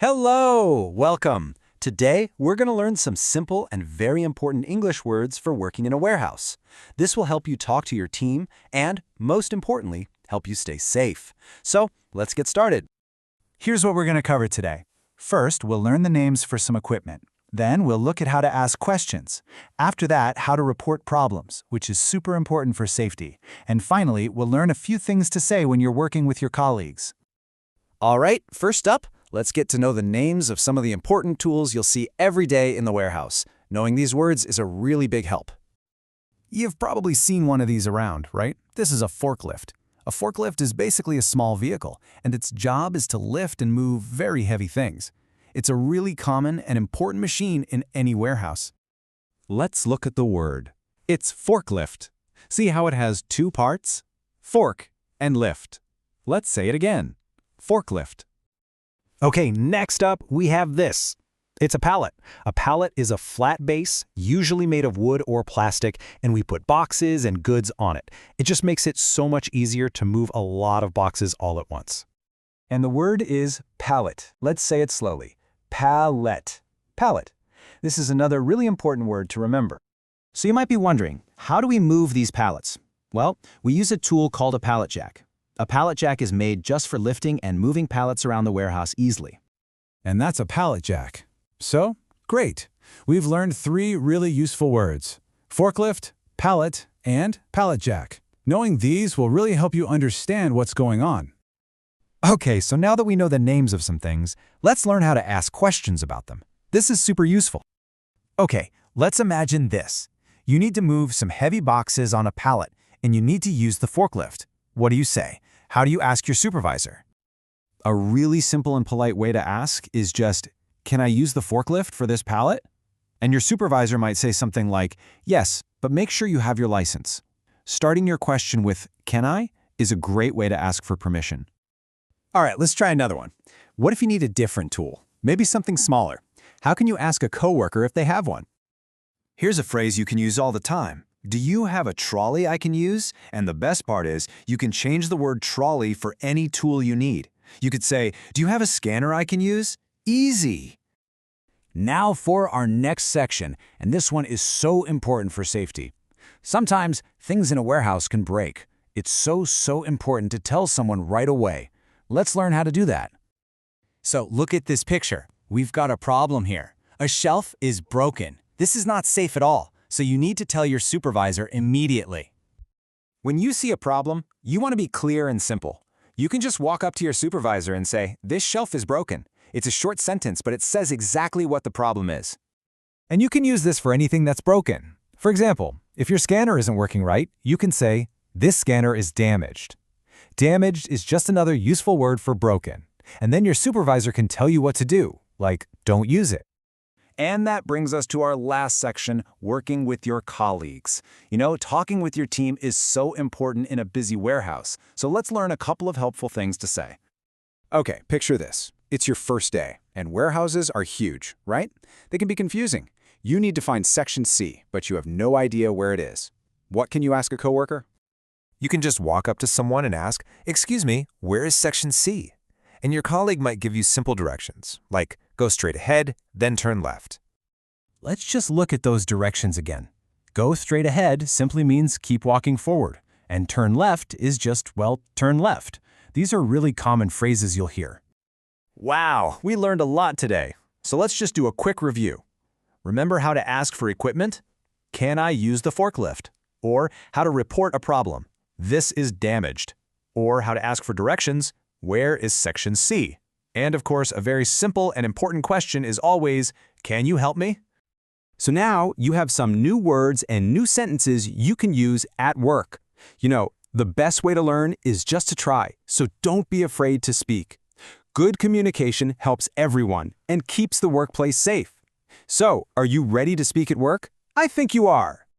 Hello! Welcome! Today, we're going to learn some simple and very important English words for working in a warehouse. This will help you talk to your team and, most importantly, help you stay safe. So, let's get started. Here's what we're going to cover today. First, we'll learn the names for some equipment. Then, we'll look at how to ask questions. After that, how to report problems, which is super important for safety. And finally, we'll learn a few things to say when you're working with your colleagues. All right, first up, let's get to know the names of some of the important tools you'll see every day in the warehouse. Knowing these words is a really big help. You've probably seen one of these around, right? This is a forklift. A forklift is basically a small vehicle, and its job is to lift and move very heavy things. It's a really common and important machine in any warehouse. Let's look at the word. It's forklift. See how it has two parts? Fork and lift. Let's say it again. Forklift. Okay, next up, we have this. It's a pallet. A pallet is a flat base, usually made of wood or plastic, and we put boxes and goods on it. It just makes it so much easier to move a lot of boxes all at once. And the word is pallet. Let's say it slowly. Pallet. Pallet. This is another really important word to remember. So you might be wondering, how do we move these pallets? Well, we use a tool called a pallet jack. A pallet jack is made just for lifting and moving pallets around the warehouse easily. And that's a pallet jack. So, great. We've learned three really useful words: forklift, pallet, and pallet jack. Knowing these will really help you understand what's going on. Okay, so now that we know the names of some things, let's learn how to ask questions about them. This is super useful. Okay, let's imagine this. You need to move some heavy boxes on a pallet, and you need to use the forklift. What do you say? How do you ask your supervisor? A really simple and polite way to ask is just, "Can I use the forklift for this pallet?" And your supervisor might say something like, "Yes, but make sure you have your license." Starting your question with "Can I?" is a great way to ask for permission. All right, let's try another one. What if you need a different tool? Maybe something smaller. How can you ask a coworker if they have one? Here's a phrase you can use all the time. Do you have a trolley I can use? And the best part is, you can change the word trolley for any tool you need. You could say, do you have a scanner I can use? Easy! Now for our next section, and this one is so important for safety. Sometimes things in a warehouse can break. It's so important to tell someone right away. Let's learn how to do that. So look at this picture. We've got a problem here. A shelf is broken. This is not safe at all, so you need to tell your supervisor immediately. When you see a problem, you want to be clear and simple. You can just walk up to your supervisor and say, "This shelf is broken." It's a short sentence, but it says exactly what the problem is. And you can use this for anything that's broken. For example, if your scanner isn't working right, you can say, "This scanner is damaged." Damaged is just another useful word for broken. And then your supervisor can tell you what to do, like, don't use it. And that brings us to our last section, working with your colleagues. You know, talking with your team is so important in a busy warehouse, so let's learn a couple of helpful things to say. Okay, picture this. It's your first day, and warehouses are huge, right? They can be confusing. You need to find Section C, but you have no idea where it is. What can you ask a coworker? You can just walk up to someone and ask, "Excuse me, where is Section C?" And your colleague might give you simple directions, like go straight ahead, then turn left. Let's just look at those directions again. Go straight ahead simply means keep walking forward, and turn left is just, well, turn left. These are really common phrases you'll hear. Wow, we learned a lot today. So let's just do a quick review. Remember how to ask for equipment? Can I use the forklift? Or how to report a problem? This is damaged. Or how to ask for directions? Where is Section C? And of course, a very simple and important question is always, can you help me? So now you have some new words and new sentences you can use at work. You know, the best way to learn is just to try, so don't be afraid to speak. Good communication helps everyone and keeps the workplace safe. So, are you ready to speak at work? I think you are.